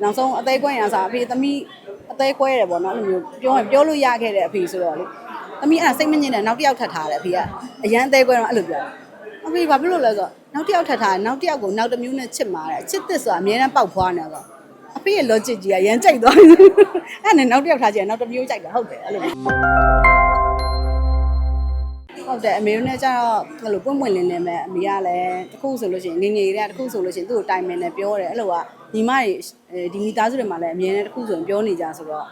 နောက်ဆုံးအသေးကွဲရစားအဖေသမီးအသေးကွဲတယ်ပေါ့နော်အဲ့လိုမျိုးပြောလို့ရခဲ့တဲ့အဖေဆိုတော့လေသမီးအဲ့ဒါစိတ်မညစ်နဲ့နောက်တစ်ယောက်ထပ်ထားတယ်အဖေကအရန်အသေးကွဲတော့အဲ့လိုပြောအဖေဘာဖြစ်လို့လဲဆိုတော့နောက်တစ်ယောက်ထပ်ထားနောက်တစ်ယောက်ကိုနောက်တစ်မျိုးနဲ့ချစ်မှာတယ်ချစ်သစ်ဆိုတာအများအားပေါက်ဖွားနေတော့အဖေရဲ့ logic ကြီးကရန်ကြိုက်သွားပြီအဲ့နဲ့နောက်တစ်ယောက်ထားချင်နောက်တစ်မျိုးကြိုက်တာဟုတ်တယ်အဲ့လိုဟုတ်တယ်အမေတို့နဲ့ကျတော့အဲ့လိုပွင့်ပွင့်လင်းလင်းပဲအမေကလည်းတခုဆိုလို့ရှိရင်ငငယ်တွေကတခုဆိုလို့ရှိရင်သူ့ကိုတိုင်ပင်နဲ့ပြောတယ်အဲ့လိုကညီမတွေဒီမိသားစုတွေမှာလည်းအမြဲတမ်းတခုဆိုရင်ပြောနေကြဆိုတော့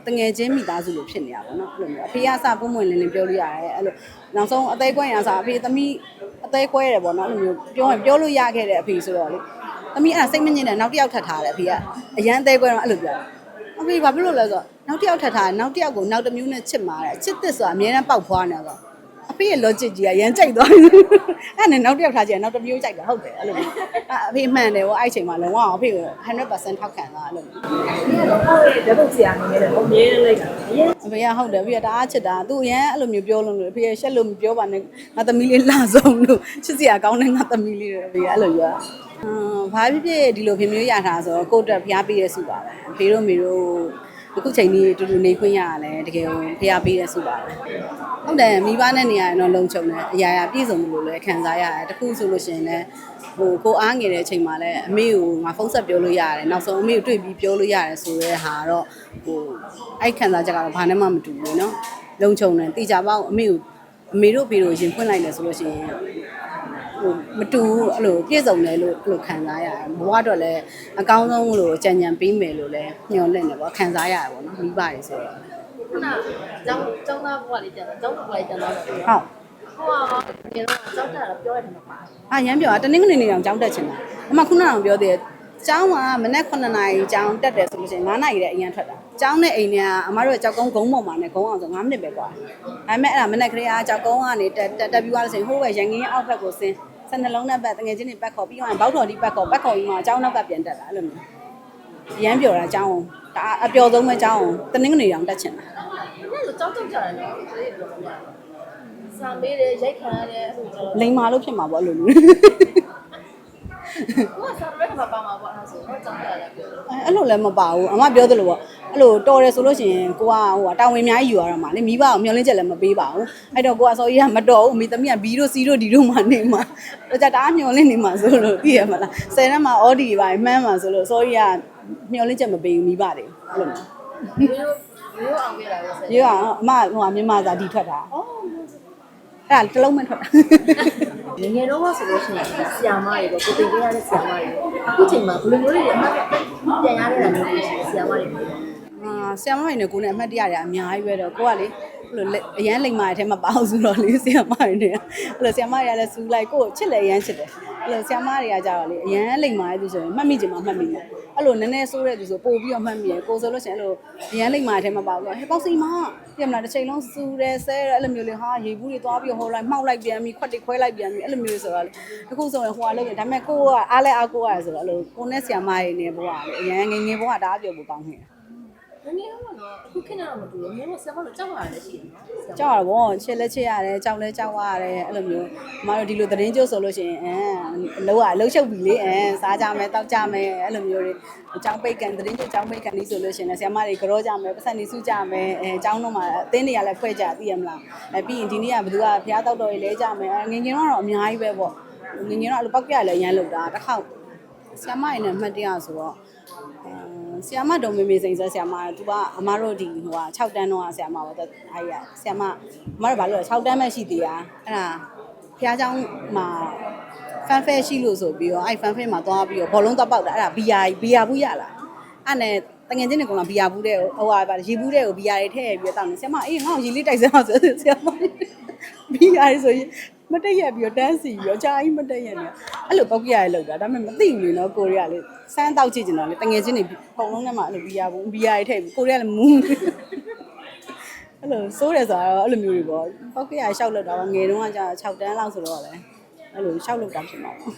တငယ်ချင်းမိသားစုလိုဖြစ်နေတာပေါ့နော်အဲ့လိုမျိုးအဖေကစပွင့်ပွင့်လင်းလင်းပြောလို့ရတယ်အဲ့လိုနောက်ဆုံးအသေးကွဲရစားအဖေသမီးအသေးကွဲတယ်ပေါ့နော်အဲ့လိုမျိုးပြောလို့ရခဲ့တဲ့အဖေဆိုတော့လေသမီးအဲ့ဒါစိတ်မညစ်နဲ့နောက်တစ်ယောက်ထပ်ထားတယ်အဖေကအရန်အသေးကွဲတော့အဲ့လိုပြောအဖေဘာဖြစ်လို့လဲဆိုတော့နောက်တစ်ယောက်ထပ်ထားနောက်တစ်ယောက်ကိုနောက်တစ်မျိုးနဲ့ချစ်မှာတယ်ချစ်သစ်ဆိုတာအများအားပေါက်ဖွားနေတော့အဖေရဲ့ logic ကြီးကရန်ကြိုက်သွားပြီအဲ့နဲ့နောက်တစ်ယောက်ထားချင်နောက်တစ်မျိုးကြိုက်တာဟုတ်တယ်အဲ့လိုအဖေမှန်တယ်ဗောအဲ့ချိန်မှာလုံးဝအဖေကို 100% ထောက်ခံတာအဲ့လိုဓာတ်ပုံဆရာအနေနဲ့လည်းအမြဲတမ်းလိုက်တာအဖေကဟုတ်တယ်အဖေကတအားချစ်တာသူအရန်အဲ့လိုမျိုးပြောလို့အဖေကရှက်လို့မပြောပါနဲ့ငါသမီးလေးလှဆုံးလို့ချစ်စရာကောင်းတဲ့ငါသမီးလေးတွေအဖေကအဲ့လိုပြောဘာဖြစ်ဖြစ်ဒီလိုဖေမျိုးရထားဆိုတော့ကိုယ့်တက်ဖျားပေးရစုပါပဲအဖေတို့မေတို့အခုချိန်ကြီးတူတူနေခွင့်ရရတယ်တကယ်ကိုဖျားပေးရစုပါပဲဟုတ်တယ်မိဘနဲ့နေရရင်တော့လုံခြုံတယ်အရာရာပြည့်စုံလို့လည်းခံစားရတယ်တခုဆိုလို့ရှိရင်လည်းဟိုကိုအားငယ်တဲ့အချိန်မှာလည်းအမေကိုငါဖုန်းဆက်ပြောလို့ရတယ်နောက်ဆုံးအမေကိုတွေ့ပြီးပြောလို့ရတယ်ဆိုတဲ့ဟာတော့ဟိုအဲ့ခံစားချက်ကတော့ဘာနဲ့မှမတူဘူးเนาะလုံခြုံတယ်တိကျပေါက်အမေတို့ဖေတို့ရင်ဖွင့်လိုက်တယ်ဆိုလို့ရှိရင်ဟိုမတူအဲ့လိုပြည့်စုံတယ်လို့အဲ့လိုခံစားရတယ်ဘဝတော့လည်းအကောင်းဆုံးလို့ကြံကြံပေးမယ်လို့လည်းညွှန်လင့်တယ်ပေါ့ခံစားရတယ်ပေါ့နော်မိဘတွေဆိုတော့ခုနကျောင်းသားဘဝလေးကျန်တာကျောင်းဘဝလေးကျန်တော့ဟုတ်ဟိုကငယ်တော့ကျောင်းတက်တော့ပြောရတယ်မှာပါရမ်းပြောတနင်္ဂနွေနေ့တောင်ကျောင်းတက်ချင်တာအမခုနကပြောသေးတယ်ကျောင်းကမနေ့9နာရီကျောင်းတက်တယ်ဆိုလို့ရှိရင်9နာရီတဲ့အရင်ထွက်တာကျောင်းနဲ့အိမ်နဲ့အမတို့ကကြောက်ကုန်းဂုံးပေါ်မှာနဲ့ဂုံးအောင်ဆို9မိနစ်ပဲกว่าဒါပေမဲ့အဲ့ဒါမနေ့ကလေးကကြောက်ကုန်းကနေတက်ပြီးသွားလို့ရှိရင်ဟိုးပဲရန်ကင်းအောက်ဘက်ကိုဆင်း12လုံးနဲ့ပတ်တငယ်ချင်းတွေပတ်ခေါ်ပြီးတော့ဘောက်တော်ဒီပတ်ခေါ်ပြီးမှအကျောင်းနောက်ကပြန်တက်တာအဲ့လိုမျိုးရမ်းပြောတာကျောင်းဒါအပျော်ဆုံးပဲကျောင်းတနင်္ဂနွေတောင်တက်ချင်တာအဲ့လိုကျောင်းတက်ကြတယ်နော်ဆိုရင်ဘယ်လိုလဲစာမေးတယ်ရိုက်ခံရတယ်အဲ့လိုကျောင်းလိန်မာလို့ဖြစ်မှာပေါ့အဲ့လိုမျိုးကိုကစာရက်မှာပါမှာပေါ့အဲ့ဒါဆိုတော့ကျောင်းတက်ရတယ်ပြောလို့အဲ့လိုလည်းမပါဘူးအမပြောသလိုပေါ့အဲ့လိုတော်တယ်ဆိုလို့ရှိရင်ကိုကဟိုတာဝန်အများကြီးယူရတာမှာလေမိဘကိုမျှော်လင့်ချက်လည်းမပေးပါဘူးအဲ့တော့ကိုကစောကြီးကမတော်ဘူးမိသမီးကဘီတို့စီတို့ဒီတို့မှနေမှာတော့ကြတအားမျှော်လင့်နေမှာဆိုလို့သိရမလား10တန်းမှာအော်ဒီပါမှန်းမှာဆိုလို့စောကြီးကမျှော်လင့်ချက်မပေးဘူးမိဘတွေအဲ့လိုမျိုးအောင်ခဲ့တာပဲဆက်ရောအမဟိုကမြန်မာစာဒီထွက်တာအဲ့ဒါတစ်လုံးမထွက်တာငငယ်တော့ဆိုလို့ရှိရင်ဆရာမတွေပေါ့ကိုတင်ပေးရတဲ့ဆရာမတွေအခုချိန်မှာဘယ်လိုမျိုးတွေအမှတ်ပြန်ရတဲ့မျိုးတွေရှိဆရာမတွေဆရာမတွေနဲ့ကိုယ်နဲ့အမှတ်တရတွေအများကြီးပဲတော့ကိုကလေအဲ့လိုအရန်လိမ်မာတဲ့ထဲမှာပါအောင်ဆိုတော့လေဆရာမတွေနဲ့အဲ့လိုဆရာမတွေကလည်းစူးလိုက်ကိုချစ်လေအရန်ချစ်တယ်အဲ့လိုဆရာမတွေကကြတော့လေအရန်လိမ်မာတဲ့သူဆိုရင်မှတ်မိချင်မှမှတ်မိတယ်အဲ့လိုနည်းနည်းဆိုးတဲ့သူဆိုပို့ပြီးတော့မှတ်မိတယ်ကိုဆိုလို့ရှိရင်အဲ့လိုအရန်လိမ်မာတဲ့ထဲမှာပါဆိုတော့ဟဲ့ပေါ့စီမပြမလားတစ်ချိန်လုံးစူးတယ်ဆဲတယ်အဲ့လိုမျိုးလေဟာရေဘူးတွေသွားပြီးဟိုလိုက်မှောက်လိုက်ပြန်ပြီးခွက်တွေခွဲလိုက်ပြန်ပြီးအဲ့လိုမျိုးဆိုတော့လေအခုဆိုရင်ဟိုကလို့ဒါပေမဲ့ကိုကအားလဲအားကိုရတယ်ဆိုတော့အဲ့လိုကိုနဲ့ဆရာမတွေနဲ့ဘဝလေအရန်ငငယ်ဘဝတအားပြောဖို့ကောင်းနေတာငငယ်တော့အခုခင်းတော့မတူဘူးမျိုးဆရာမတို့ကြောက်ရတယ်ရှိတယ်နော်ကြောက်ရပါဘောချစ်လဲချစ်ရတယ်ကြောက်လဲကြောက်ရတယ်အဲ့လိုမျိုးအမတို့ဒီလိုသတင်းကြိုးဆိုလို့ရှိရင်အလုံးချုပ်ပြီလေစားကြမယ်တောက်ကြမယ်အဲ့လိုမျိုးတွေအကြောင်းပိတ်ကန်သတင်းကြိုးအကြောင်းပိတ်ကန်ပြီးဆိုလို့ရှိရင်ဆရာမတွေကြောကြမယ်ပတ်စံနေစုကြမယ်အကြောင်းတော့မှာအတင်းတွေကလည်းဖွဲ့ကြသိရမလားပြီးရင်ဒီနေ့ကဘယ်သူကဖျားတောက်တော်ရေးလဲကြမယ်ငငယ်တော့အများကြီးပဲပေါ့ငငယ်တော့အဲ့လိုပောက်ပြရလဲအရန်လောက်တာတစ်ခေါက်ဆရာမတွေနဲ့မှတ်တရဆိုတော့ဆရာမဒေါ်မေမေစိန်ဆရာမသူကအမတို့ဒီဟိုက6တန်းတော့ဆရာမပေါ့အဲ့ရဆရာမအမတို့ဘာလို့လဲ6တန်းပဲရှိသေးတာအဲ့ဒါဖျားเจ้าမှာဖန်ဖဲရှိလို့ဆိုပြီးတော့အဲ့ဖန်ဖဲမှာသွားပြီးတော့ဘောလုံးသွားပေါက်တာအဲ့ဒါဘီယာဘူးရလားအဲ့နဲ့တငယ်ချင်းတွေကဘီယာဘူးတဲ့ဟိုဟာရေဘူးတဲ့ကိုဘီယာတွေထည့်ပြီးတော့တောင်းနေဆရာမအေးငါ့ကိုရေလေးတိုက်စမ်းပါဆိုဆရာမဘီယာတွေဆိုရင်မတက်ရပြီးတော့တန်းစီပြီးတော့ကြာကြီးမတက်ရနေအဲ့လိုပောက်ပြရလောက်တာဒါပေမဲ့မသိဘူးလေနော်ကိုရီးယားလေစမ်းတောက်ကြည့်ကြတော့လေတငယ်ချင်းတွေပုံလုံးထဲမှာအဲ့လိုဘီယာတွေထည့်ပြီးကိုရီးယားလည်းမူးအဲ့လိုစိုးတယ်ဆိုတော့အဲ့လိုမျိုးတွေပေါ့ပောက်ပြရရှောက်လောက်တာငယ်တုန်းကကြာ6တန်းလောက်ဆိုတော့လေအဲ့လိုရှောက်လောက်တာဖြစ်မှာပေါ့